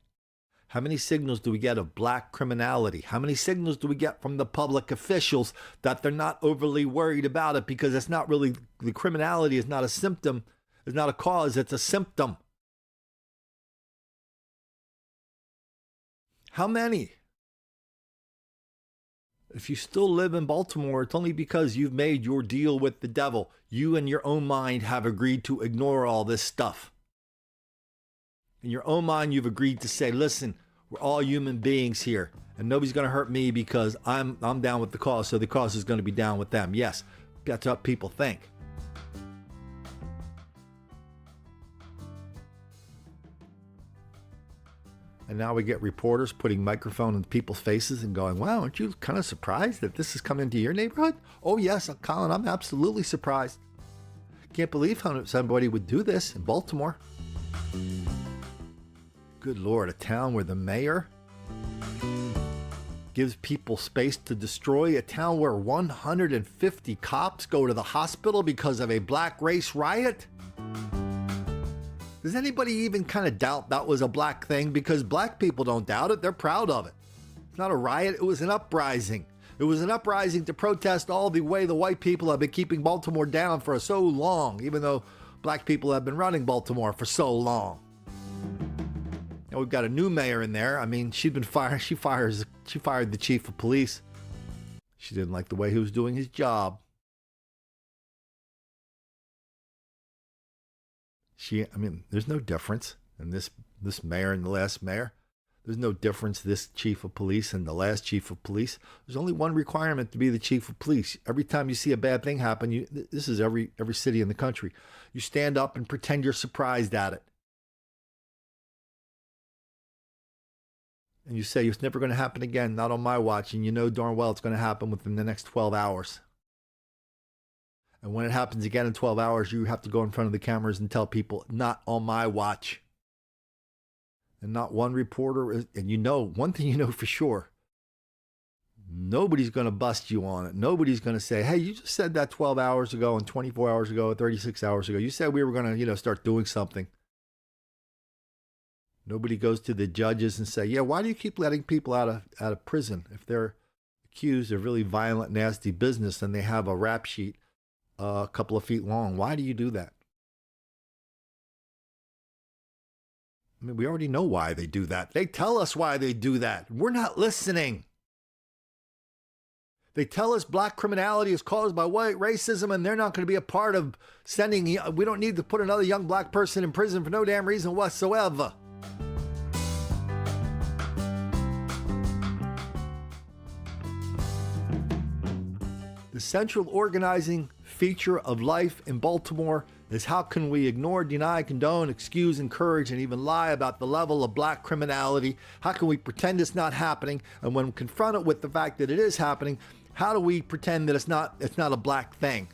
How many signals do we get of black criminality? How many signals do we get from the public officials that they're not overly worried about it because it's not really, the criminality is not a symptom, it's not a cause, it's a symptom. How many? If you still live in Baltimore, it's only because you've made your deal with the devil. You in your own mind have agreed to ignore all this stuff. In your own mind, you've agreed to say, listen, we're all human beings here, and nobody's going to hurt me because I'm down with the cause, so the cause is going to be down with them. Yes, that's what people think. And now we get reporters putting microphone in people's faces and going, wow, aren't you kind of surprised that this is coming to your neighborhood? Oh, yes, Colin, I'm absolutely surprised. Can't believe how somebody would do this in Baltimore. Good Lord, a town where the mayor gives people space to destroy, a town where 150 cops go to the hospital because of a black race riot? Does anybody even kind of doubt that was a black thing? Because black people don't doubt it. They're proud of it. It's not a riot. It was an uprising. It was an uprising to protest all the way the white people have been keeping Baltimore down for so long, even though black people have been running Baltimore for so long. Now we've got a new mayor in there. I mean, she'd been fired. She fired the chief of police. She didn't like the way he was doing his job. There's no difference in this mayor and the last mayor. There's no difference, this chief of police and the last chief of police. There's only one requirement to be the chief of police. Every time you see a bad thing happen, this is every city in the country. You stand up and pretend you're surprised at it. And you say, it's never going to happen again, not on my watch. And you know darn well it's going to happen within the next 12 hours. And when it happens again in 12 hours, you have to go in front of the cameras and tell people, not on my watch. And not one reporter, and one thing you know for sure, nobody's going to bust you on it. Nobody's going to say, hey, you just said that 12 hours ago and 24 hours ago, 36 hours ago. You said we were going to, start doing something. Nobody goes to the judges and say, yeah, why do you keep letting people out of prison? If they're accused of really violent, nasty business and they have a rap sheet a couple of feet long, why do you do that? I mean, we already know why they do that. They tell us why they do that. We're not listening. They tell us black criminality is caused by white racism and they're not going to be a part of we don't need to put another young black person in prison for no damn reason whatsoever. The central organizing feature of life in Baltimore is how can we ignore, deny, condone, excuse, encourage, and even lie about the level of black criminality? How can we pretend it's not happening? And when confronted with the fact that it is happening, how do we pretend that it's not a black thing?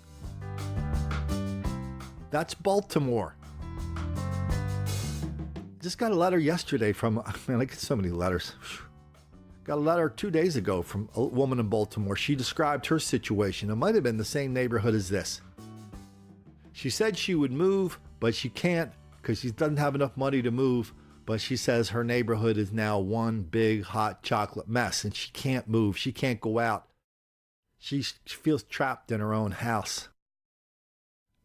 That's Baltimore. Just got a letter yesterday from, I get so many letters. Got a letter 2 days ago from a woman in Baltimore. She described her situation. It might have been the same neighborhood as this. She said she would move, but she can't because she doesn't have enough money to move. But she says her neighborhood is now one big hot chocolate mess and she can't move. She can't go out. She feels trapped in her own house.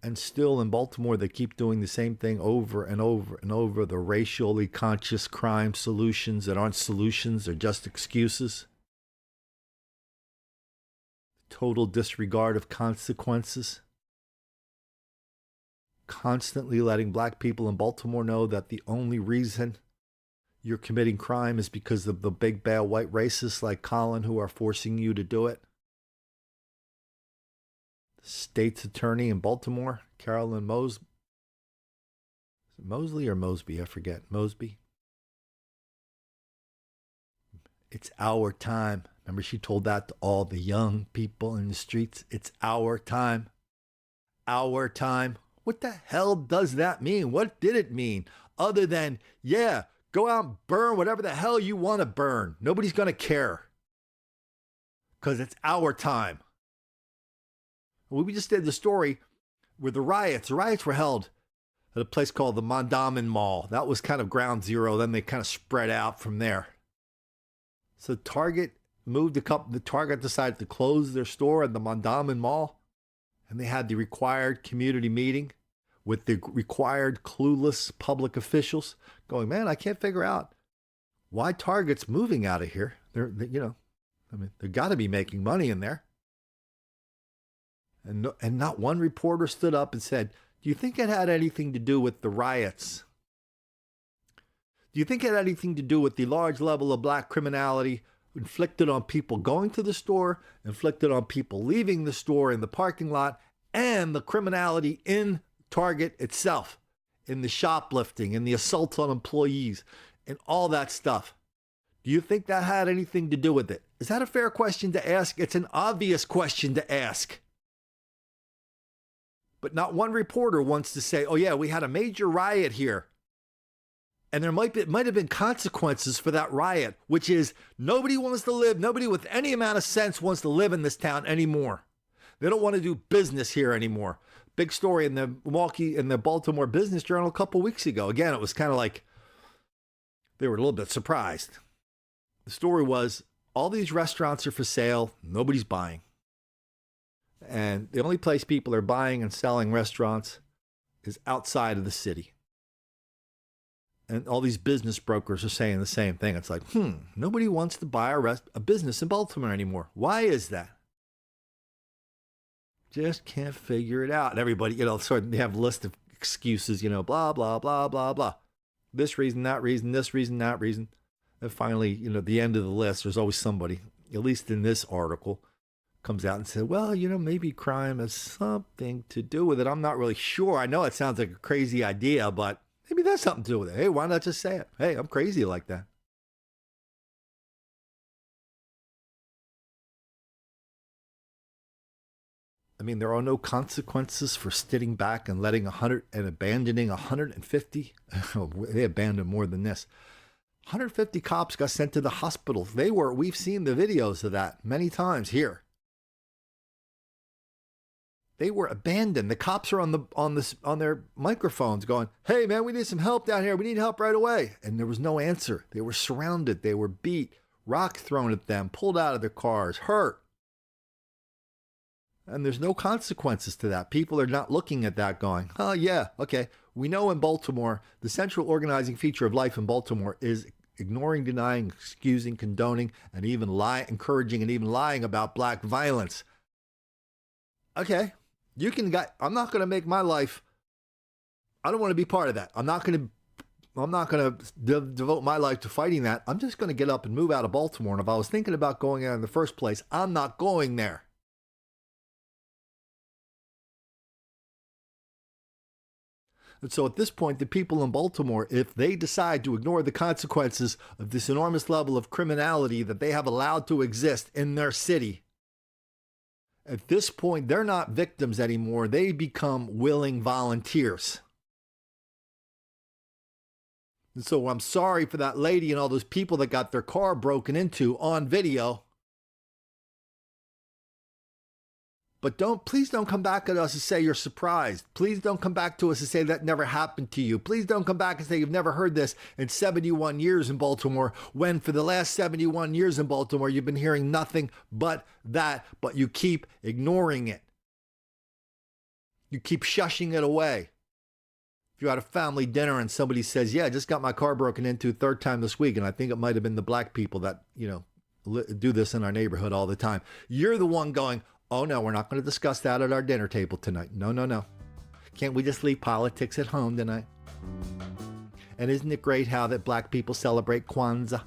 And still in Baltimore, they keep doing the same thing over and over and over. The racially conscious crime solutions that aren't solutions, they're just excuses. Total disregard of consequences. Constantly letting black people in Baltimore know that the only reason you're committing crime is because of the big bad white racists like Colin who are forcing you to do it. The state's attorney in Baltimore, Carolyn Mosley or Mosby? I forget. Mosby. It's our time. Remember she told that to all the young people in the streets. It's our time. Our time. What the hell does that mean? What did it mean? Other than, yeah, go out and burn whatever the hell you want to burn. Nobody's going to care. Because it's our time. We just did the story where the riots were held at a place called the Mondawmin Mall. That was kind of ground zero. Then they kind of spread out from there. So Target decided to close their store at the Mondawmin Mall. And they had the required community meeting with the required clueless public officials going, man, I can't figure out why Target's moving out of here. They're I mean, they've got to be making money in there. And not one reporter stood up and said, do you think it had anything to do with the riots? Do you think it had anything to do with the large level of black criminality inflicted on people going to the store, inflicted on people leaving the store in the parking lot, and the criminality in Target itself, in the shoplifting, in the assault on employees, and all that stuff? Do you think that had anything to do with it? Is that a fair question to ask? It's an obvious question to ask. But not one reporter wants to say, oh yeah, we had a major riot here. And there might have been consequences for that riot, which is nobody wants to live, nobody with any amount of sense wants to live in this town anymore. They don't want to do business here anymore. Big story in the Baltimore Business Journal a couple weeks ago. Again, it was kind of like they were a little bit surprised. The story was all these restaurants are for sale, nobody's buying. And the only place people are buying and selling restaurants is outside of the city. And all these business brokers are saying the same thing. It's like, nobody wants to buy a business in Baltimore anymore. Why is that? Just can't figure it out. And everybody, sort of they have a list of excuses, blah, blah, blah, blah, blah. This reason, that reason, this reason, that reason. And finally, at the end of the list, there's always somebody, at least in this article, comes out and says, well, maybe crime has something to do with it. I'm not really sure. I know it sounds like a crazy idea, but maybe there's something to do with it. Hey, why not just say it? Hey, I'm crazy like that. I mean, there are no consequences for sitting back and letting 100 and abandoning 150. They abandoned more than this. 150 cops got sent to the hospital. We've seen the videos of that many times here. They were abandoned. The cops are on their microphones going, hey man, we need some help down here. We need help right away. And there was no answer. They were surrounded. They were beat, rocks thrown at them, pulled out of their cars, hurt. And there's no consequences to that. People are not looking at that going, oh yeah, okay. We know in Baltimore, the central organizing feature of life in Baltimore is ignoring, denying, excusing, condoning, and even encouraging and even lying about black violence. Okay. I'm not going to make my life. I don't want to be part of that. I'm not going to devote my life to fighting that. I'm just going to get up and move out of Baltimore. And if I was thinking about going there in the first place, I'm not going there. And so at this point, the people in Baltimore, if they decide to ignore the consequences of this enormous level of criminality that they have allowed to exist in their city, at this point, they're not victims anymore. They become willing volunteers. And so I'm sorry for that lady and all those people that got their car broken into on video. But please don't come back at us and say you're surprised. Please don't come back to us and say that never happened to you. Please don't come back and say you've never heard this in 71 years in Baltimore, when for the last 71 years in Baltimore, you've been hearing nothing but that, but you keep ignoring it. You keep shushing it away. If you're at a family dinner and somebody says, yeah, I just got my car broken into third time this week, and I think it might have been the black people that, do this in our neighborhood all the time. You're the one going, oh no, we're not going to discuss that at our dinner table tonight. No. Can't we just leave politics at home tonight? And isn't it great how that black people celebrate Kwanzaa?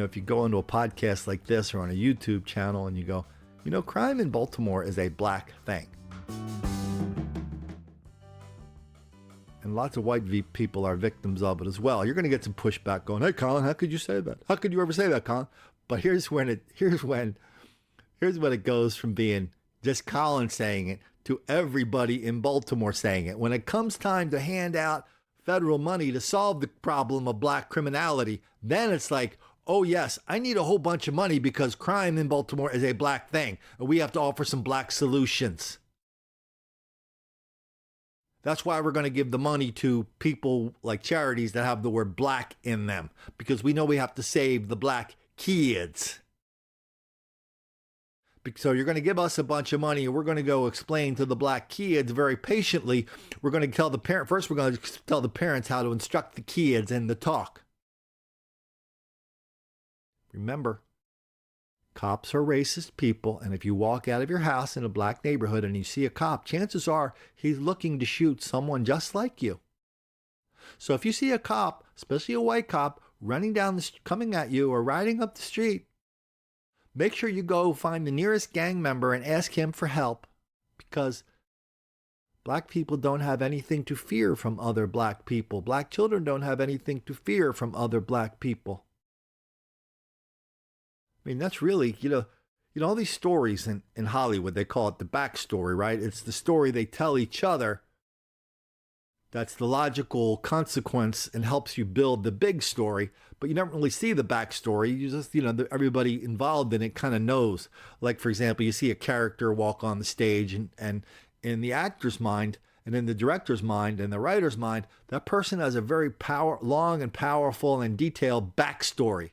If you go into a podcast like this or on a YouTube channel and you go, crime in Baltimore is a black thing. And lots of white people are victims of it as well. You're going to get some pushback going, hey, Colin, how could you say that? How could you ever say that, Colin? But here's when it goes from being just Colin saying it to everybody in Baltimore saying it. When it comes time to hand out federal money to solve the problem of black criminality, then it's like, oh yes, I need a whole bunch of money because crime in Baltimore is a black thing, and we have to offer some black solutions. That's why we're going to give the money to people like charities that have the word black in them, because we know we have to save the black kids. So you're going to give us a bunch of money, and we're going to go explain to the black kids very patiently. We're going to tell the parent first. We're going to tell the parents how to instruct the kids in the talk. Remember, cops are racist people, and if you walk out of your house in a black neighborhood and you see a cop, chances are he's looking to shoot someone just like you. So if you see a cop, especially a white cop, running down coming at you or riding up the street, make sure you go find the nearest gang member and ask him for help, because black people don't have anything to fear from other black people. Black children don't have anything to fear from other black people. I mean, that's really, you know, all these stories in Hollywood, they call it the backstory, right? It's the story they tell each other that's the logical consequence and helps you build the big story, but you never really see the backstory. You just, everybody involved in it kind of knows. Like, for example, you see a character walk on the stage and in the actor's mind and in the director's mind and the writer's mind, that person has a very long and powerful and detailed backstory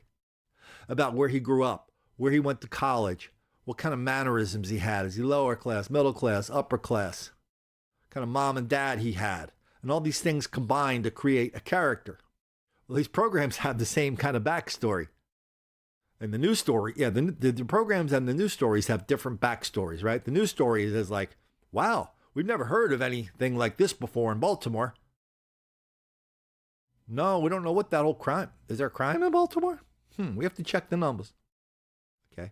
about where he grew up, where he went to college, what kind of mannerisms he had. Is he lower class, middle class, upper class? What kind of mom and dad he had? And all these things combine to create a character. Well, these programs have the same kind of backstory. And the news story, the programs and the news stories have different backstories, right? The news story is like, wow, we've never heard of anything like this before in Baltimore. No, we don't know what that whole crime. Is there crime in Baltimore? We have to check the numbers. Okay.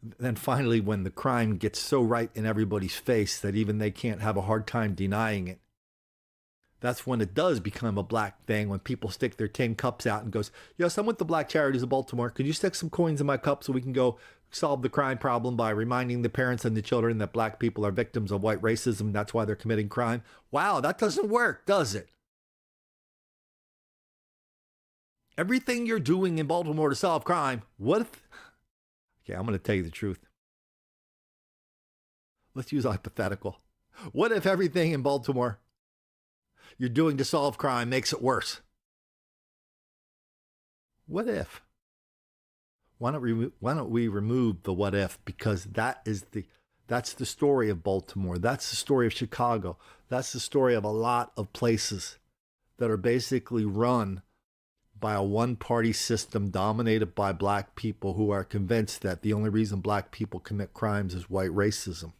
Then finally, when the crime gets so right in everybody's face that even they can't have a hard time denying it, that's when it does become a black thing, when people stick their tin cups out and goes, yes, I'm with the Black Charities of Baltimore. Could you stick some coins in my cup so we can go solve the crime problem by reminding the parents and the children that black people are victims of white racism? That's why they're committing crime. Wow, that doesn't work, does it? Everything you're doing in Baltimore to solve crime, what if... Okay, I'm going to tell you the truth. Let's use a hypothetical. What if everything in Baltimore you're doing to solve crime makes it worse? What if? Why don't we remove the what if? Because that's the story of Baltimore. That's the story of Chicago. That's the story of a lot of places that are basically run by a one-party system dominated by black people who are convinced that the only reason black people commit crimes is white racism.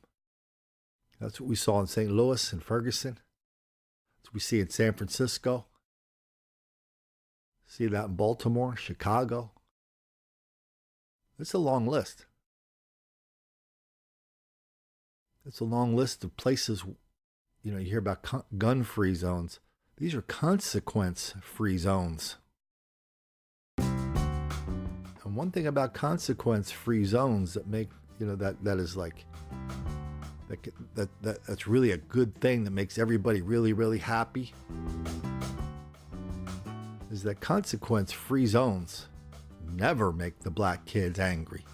That's what we saw in St. Louis and Ferguson. That's what we see in San Francisco. See that in Baltimore, Chicago. It's a long list. It's a long list of places, you hear about gun-free zones. These are consequence-free zones. And one thing about consequence-free zones that make, that is like, that's really a good thing that makes everybody really, really happy, is that consequence-free zones never make the black kids angry.